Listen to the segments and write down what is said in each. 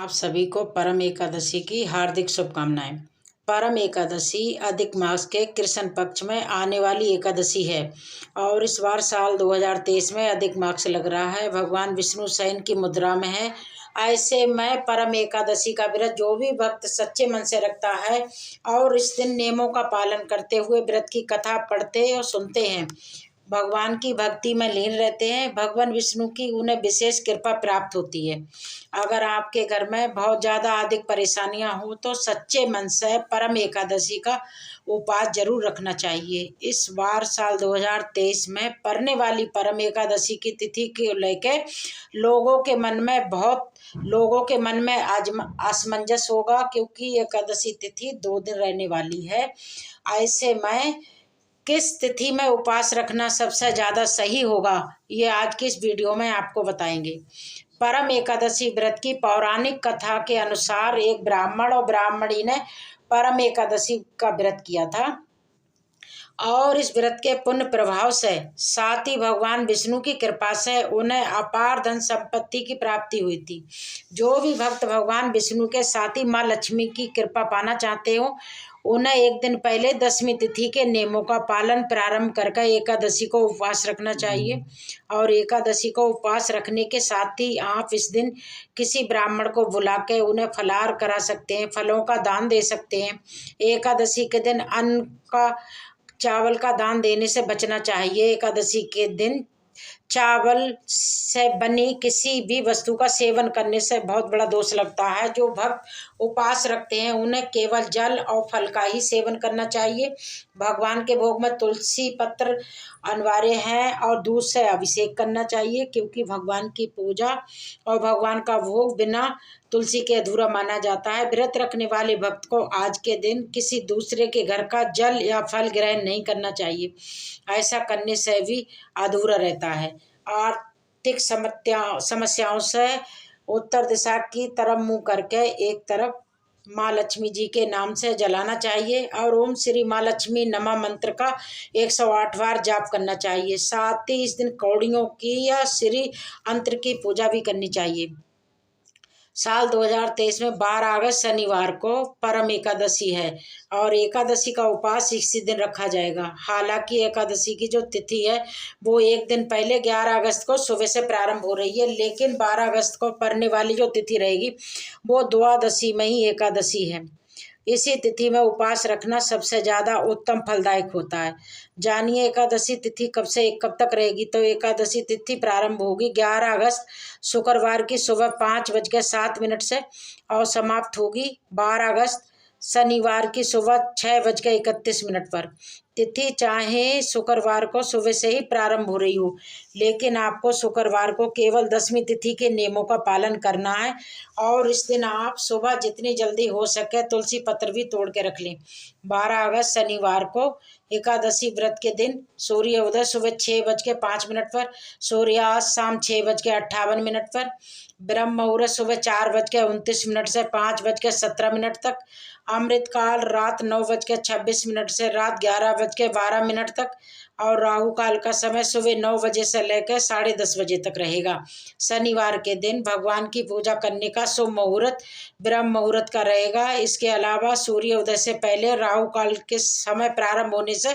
आप सभी को परम एकादशी की हार्दिक शुभकामनाएं। परम एकादशी अधिक मास के कृष्ण पक्ष में आने वाली एकादशी है और इस बार साल 2023 में अधिक मास लग रहा है। भगवान विष्णु शयन की मुद्रा में है। ऐसे में परम एकादशी का व्रत जो भी भक्त सच्चे मन से रखता है और इस दिन नियमों का पालन करते हुए व्रत की कथा पढ़ते और सुनते हैं, भगवान की भक्ति में लीन रहते हैं, भगवान विष्णु की उन्हें विशेष कृपा प्राप्त होती है। अगर आपके घर में बहुत ज़्यादा अधिक परेशानियां हो तो सच्चे मन से परम एकादशी का उपवास जरूर रखना चाहिए। इस बार साल 2023 में पड़ने वाली परम एकादशी की तिथि को लेकर लोगों के मन में असमंजस होगा, क्योंकि एकादशी तिथि 2 दिन रहने वाली है। ऐसे में किस तिथि में उपवास रखना सबसे ज़्यादा सही होगा, ये आज की इस वीडियो में आपको बताएंगे। परम एकादशी व्रत की पौराणिक कथा के अनुसार एक ब्राह्मण और ब्राह्मणी ने परम एकादशी का व्रत किया था और इस व्रत के पुण्य प्रभाव से साथ ही भगवान विष्णु की कृपा से उन्हें अपार धन संपत्ति की प्राप्ति हुई थी। जो भी भक्त भगवान विष्णु के साथ ही माँ लक्ष्मी की कृपा पाना चाहते हो, उन्हें एक दिन पहले 10वीं तिथि के नियमों का पालन प्रारंभ करके एकादशी को उपवास रखना चाहिए। और एकादशी को उपवास रखने के साथ ही आप इस दिन किसी ब्राह्मण को बुला के उन्हें फलाहार करा सकते हैं, फलों का दान दे सकते हैं। एकादशी के दिन अन्न का चावल का दान देने से बचना चाहिए। एकादशी के दिन चावल से बनी किसी भी वस्तु का सेवन करने से बहुत बड़ा दोष लगता है। जो भक्त उपवास रखते हैं उन्हें केवल जल और फल का ही सेवन करना चाहिए। भगवान के भोग में तुलसी पत्र अनिवार्य है और दूध से अभिषेक करना चाहिए, क्योंकि भगवान की पूजा और भगवान का भोग बिना तुलसी के अधूरा माना जाता है। व्रत रखने वाले भक्त को आज के दिन किसी दूसरे के घर का जल या फल ग्रहण नहीं करना चाहिए। ऐसा करने से भी अधूरा रहता है। आर्थिक समस्याओं से उत्तर दिशा की तरफ मुंह करके एक तरफ माँ लक्ष्मी जी के नाम से जलाना चाहिए और ओम श्री माँ लक्ष्मी नमः मंत्र का 108 बार जाप करना चाहिए। साथ ही इस दिन कौड़ियों की या श्री यंत्र की पूजा भी करनी चाहिए। साल 2023 में 12 अगस्त शनिवार को परम एकादशी है और एकादशी का उपवास इसी दिन रखा जाएगा। हालांकि एकादशी की जो तिथि है वो एक दिन पहले 11 अगस्त को सुबह से प्रारंभ हो रही है, लेकिन 12 अगस्त को पड़ने वाली जो तिथि रहेगी वो द्वादशी में ही एकादशी है। इसी तिथि में उपवास रखना सबसे ज़्यादा उत्तम फलदायक होता है। जानिए एकादशी तिथि कब से कब तक रहेगी। तो एकादशी तिथि प्रारंभ होगी 11 अगस्त शुक्रवार की सुबह 5:07 से और समाप्त होगी 12 अगस्त शनिवार की सुबह 6:31 पर। तिथि चाहे शुक्रवार को सुबह से ही प्रारंभ हो रही हो, लेकिन आपको शुक्रवार को केवल 10वीं तिथि के नियमों का पालन करना है और इस दिन आप सुबह जितनी जल्दी हो सके तुलसी पत्र भी तोड़ के रख लें। 12 अगस्त शनिवार को एकादशी व्रत के दिन सूर्योदय सुबह 6:05 पर, सूर्यास्त शाम 6:58 पर, ब्रह्म मुहूर्त सुबह 4:29 से 5:17 तक, अमृतकाल रात 9:26 से रात 11:12 तक और राहु काल का समय सुबह 9 बजे से लेकर 10:30 बजे तक रहेगा। शनिवार के दिन भगवान की पूजा करने का शुभ मुहूर्त ब्रह्म मुहूर्त का रहेगा। इसके अलावा सूर्योदय से पहले राहु काल के समय प्रारंभ होने से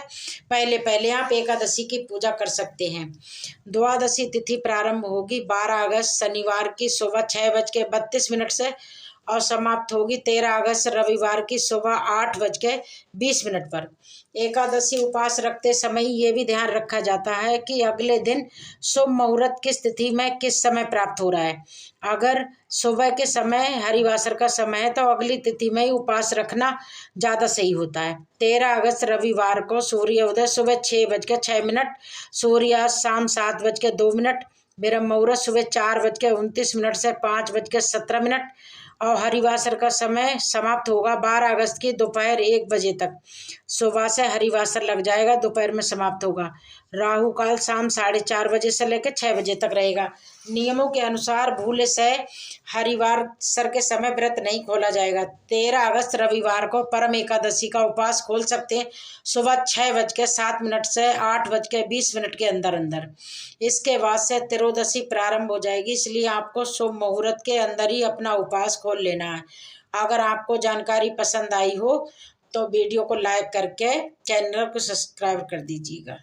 पहले आप एकादशी की पूजा कर सकते हैं। द्वादशी तिथि प्रारंभ होगी 12 अगस्त शनिवार की सुबह 6:32 से और समाप्त होगी 13 अगस्त रविवार की सुबह 8:20 पर। एकादशी उपवास रखते समय ये भी ध्यान रखा जाता है कि अगले दिन शुभ मुहूर्त किस तिथि में किस समय प्राप्त हो रहा है। अगर सुबह के समय हरिवासर का समय है तो अगली तिथि में ही उपवास रखना ज़्यादा सही होता है। 13 अगस्त रविवार को सूर्योदय सुबह 6:06, सूर्यास्त शाम 7:02, ब्रह्म मुहूर्त सुबह 4:29 से 5:17 और हरिवासर का समय समाप्त होगा 12 अगस्त की दोपहर 1 बजे तक। सुबह से हरिवासर लग जाएगा, दोपहर में समाप्त होगा। राहु काल शाम 4:30 बजे से लेकर 6 बजे तक रहेगा। नियमों के अनुसार भूले से हरिवासर के समय व्रत नहीं खोला जाएगा। 13 अगस्त रविवार को परम एकादशी का उपवास खोल सकते हैं सुबह 6:07 से 8:20 के अंदर अंदर। इसके बाद से त्रयोदशी प्रारंभ हो जाएगी, इसलिए आपको शुभ मुहूर्त के अंदर ही अपना उपवास खोल खोल लेना है। अगर आपको जानकारी पसंद आई हो तो वीडियो को लाइक करके चैनल को सब्सक्राइब कर दीजिएगा।